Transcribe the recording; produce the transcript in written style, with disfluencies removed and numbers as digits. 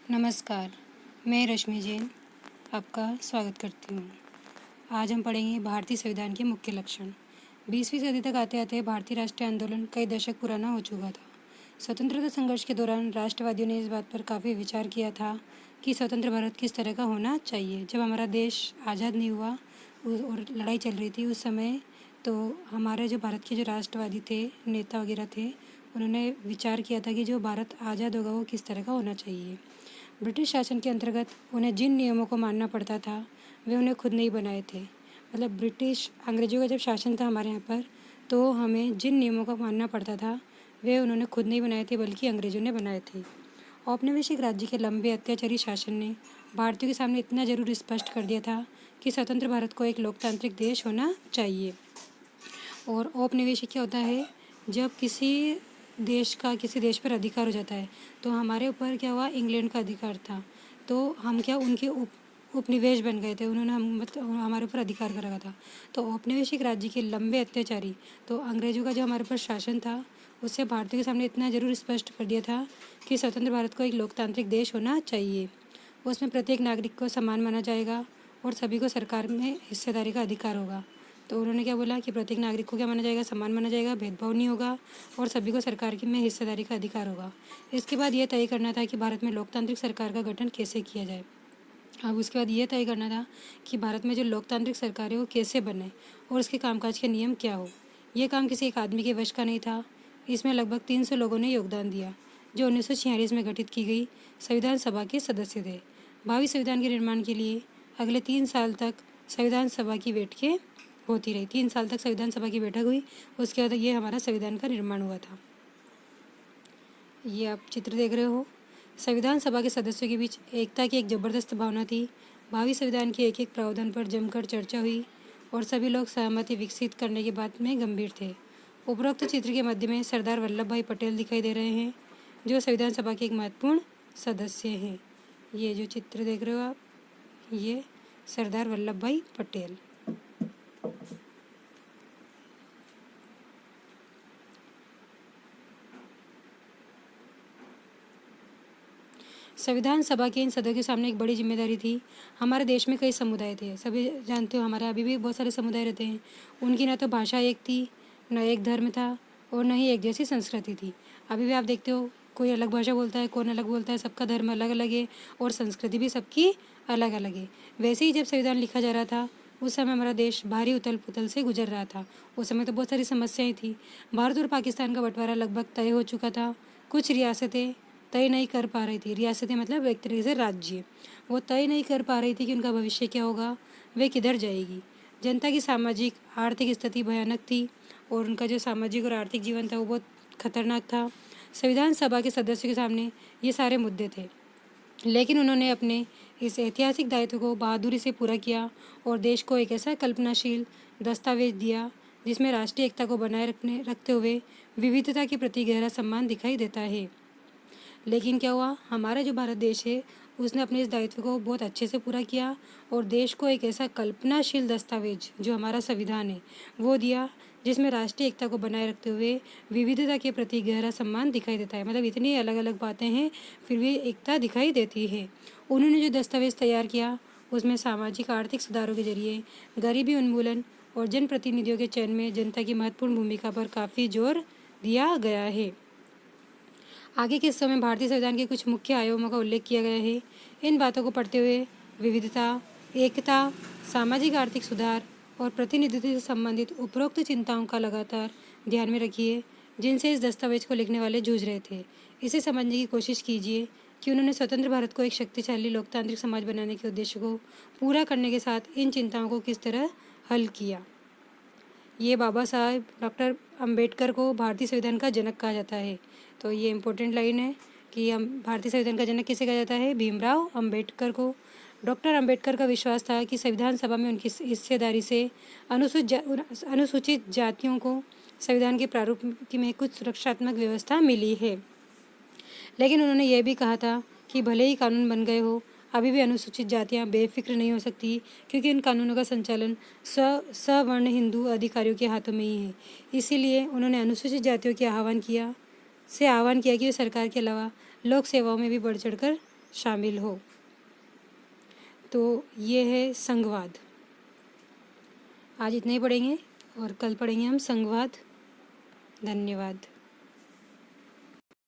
नमस्कार, मैं रश्मि जैन आपका स्वागत करती हूँ। आज हम पढ़ेंगे भारतीय संविधान के मुख्य लक्षण। 20वीं सदी तक आते आते भारतीय राष्ट्रीय आंदोलन कई दशक पुराना हो चुका था। स्वतंत्रता संघर्ष के दौरान राष्ट्रवादियों ने इस बात पर काफ़ी विचार किया था कि स्वतंत्र भारत किस तरह का होना चाहिए। जब हमारा देश आज़ाद नहीं हुआ और लड़ाई चल रही थी उस समय, तो हमारे जो भारत के जो राष्ट्रवादी थे, नेता वगैरह थे, उन्होंने विचार किया था कि जो भारत आज़ाद होगा वो किस तरह का होना चाहिए। ब्रिटिश शासन के अंतर्गत उन्हें जिन नियमों को मानना पड़ता था वे उन्हें खुद नहीं बनाए थे। मतलब ब्रिटिश अंग्रेज़ों का जब शासन था हमारे यहाँ पर, तो हमें जिन नियमों का मानना पड़ता था वे उन्होंने खुद नहीं बनाए थे बल्कि अंग्रेज़ों ने बनाए थे। औपनिवेशिक राज्य के लंबे अत्याचारी शासन ने भारतीयों के सामने इतना ज़रूर स्पष्ट कर दिया था कि स्वतंत्र भारत को एक लोकतांत्रिक देश होना चाहिए। और औपनिवेशिक क्या होता है, जब किसी देश पर अधिकार हो जाता है, तो हमारे ऊपर क्या हुआ, इंग्लैंड का अधिकार था, तो हम क्या उनके उपनिवेश बन गए थे। उन्होंने हमारे ऊपर अधिकार कर रखा था। तो औपनिवेशिक राज्य के लंबे अत्याचारी, तो अंग्रेज़ों का जो हमारे ऊपर शासन था उससे भारतीयों के सामने इतना ज़रूर स्पष्ट कर दिया था कि स्वतंत्र भारत को एक लोकतांत्रिक देश होना चाहिए। उसमें प्रत्येक नागरिक को समान माना जाएगा और सभी को सरकार में हिस्सेदारी का अधिकार होगा। तो उन्होंने क्या बोला कि प्रत्येक नागरिक को क्या माना जाएगा, समान माना जाएगा, भेदभाव नहीं होगा और सभी को सरकार की में हिस्सेदारी का अधिकार होगा। इसके बाद यह तय करना था कि भारत में लोकतांत्रिक सरकार का गठन कैसे किया जाए। अब उसके बाद यह तय करना था कि भारत में जो लोकतांत्रिक सरकार है वो कैसे बने और उसके कामकाज के नियम क्या हो। यह काम किसी एक आदमी के वश का नहीं था। इसमें लगभग 300 लोगों ने योगदान दिया जो 1946 में गठित की गई संविधान सभा के सदस्य थे। भावी संविधान के निर्माण के लिए अगले 3 साल तक संविधान सभा की बैठकें होती रही। 3 साल तक संविधान सभा की बैठक हुई। उसके बाद ये हमारा संविधान का निर्माण हुआ था। ये आप चित्र देख रहे हो। संविधान सभा के सदस्यों के बीच एकता की एक जबरदस्त भावना थी। भावी संविधान के एक एक प्रावधान पर जमकर चर्चा हुई और सभी लोग सहमति विकसित करने की बात में गंभीर थे। उपरोक्त चित्र के मध्य में सरदार वल्लभ भाई पटेल दिखाई दे रहे हैं, जो संविधान सभा के एक महत्वपूर्ण सदस्य हैं। ये जो चित्र देख रहे हो आप, ये सरदार वल्लभ भाई पटेल। संविधान सभा के इन सदस्यों के सामने एक बड़ी जिम्मेदारी थी। हमारे देश में कई समुदाय थे, सभी जानते हो, हमारे अभी भी बहुत सारे समुदाय रहते हैं। उनकी न तो भाषा एक थी, न एक धर्म था और न ही एक जैसी संस्कृति थी। अभी भी आप देखते हो, कोई अलग भाषा बोलता है, कौन अलग बोलता है, सबका धर्म अलग अलग है और संस्कृति भी सबकी अलग अलग है। वैसे ही जब संविधान लिखा जा रहा था उस समय हमारा देश भारी उथल पुथल से गुजर रहा था। उस समय तो बहुत सारी समस्याएं थी। भारत और पाकिस्तान का बंटवारा लगभग तय हो चुका था। कुछ रियासतें तय नहीं कर पा रही थी। रियासतें मतलब एक तरीके से राज्य, वो तय नहीं कर पा रही थी कि उनका भविष्य क्या होगा, वे किधर जाएगी। जनता की सामाजिक आर्थिक स्थिति भयानक थी और उनका जो सामाजिक और आर्थिक जीवन था वो बहुत खतरनाक था। संविधान सभा के सदस्यों के सामने ये सारे मुद्दे थे, लेकिन उन्होंने अपने इस ऐतिहासिक दायित्व को बहादुरी से पूरा किया और देश को एक ऐसा कल्पनाशील दस्तावेज दिया जिसमें राष्ट्रीय एकता को बनाए रखते हुए विविधता के प्रति गहरा सम्मान दिखाई देता है। लेकिन क्या हुआ, हमारा जो भारत देश है उसने अपने इस दायित्व को बहुत अच्छे से पूरा किया और देश को एक ऐसा कल्पनाशील दस्तावेज जो हमारा संविधान है वो दिया जिसमें राष्ट्रीय एकता को बनाए रखते हुए विविधता के प्रति गहरा सम्मान दिखाई देता है। मतलब इतनी अलग अलग बातें हैं फिर भी एकता दिखाई देती है। उन्होंने जो दस्तावेज तैयार किया उसमें सामाजिक आर्थिक सुधारों के जरिए गरीबी उन्मूलन और जनप्रतिनिधियों के चयन में जनता की महत्वपूर्ण भूमिका पर काफ़ी जोर दिया गया है। आगे के हिस्सों में भारतीय संविधान के कुछ मुख्य आयामों का उल्लेख किया गया है। इन बातों को पढ़ते हुए विविधता, एकता, सामाजिक आर्थिक सुधार और प्रतिनिधित्व से संबंधित उपरोक्त चिंताओं का लगातार ध्यान में रखिए जिनसे इस दस्तावेज को लिखने वाले जूझ रहे थे। इसे समझने की कोशिश कीजिए कि उन्होंने स्वतंत्र भारत को एक शक्तिशाली लोकतांत्रिक समाज बनाने के उद्देश्य को पूरा करने के साथ इन चिंताओं को किस तरह हल किया। ये बाबा साहेब डॉक्टर अंबेडकर को भारतीय संविधान का जनक कहा जाता है। तो ये इम्पोर्टेंट लाइन है कि हम भारतीय संविधान का जनक किसे कहा जाता है, भीमराव अंबेडकर को। डॉक्टर अंबेडकर का विश्वास था कि संविधान सभा में उनकी हिस्सेदारी से अनुसूचित जातियों को संविधान के प्रारूप में कुछ सुरक्षात्मक व्यवस्था मिली है। लेकिन उन्होंने यह भी कहा था कि भले ही कानून बन गए हो, अभी भी अनुसूचित जातियां बेफिक्र नहीं हो सकती क्योंकि इन कानूनों का संचालन सवर्ण हिंदू अधिकारियों के हाथों में ही है। इसीलिए उन्होंने अनुसूचित जातियों के आह्वान किया कि वे सरकार के अलावा लोक सेवाओं में भी बढ़ चढ़कर शामिल हो। तो ये है संघवाद। आज इतना ही पढ़ेंगे और कल पढ़ेंगे हम संघवाद। धन्यवाद।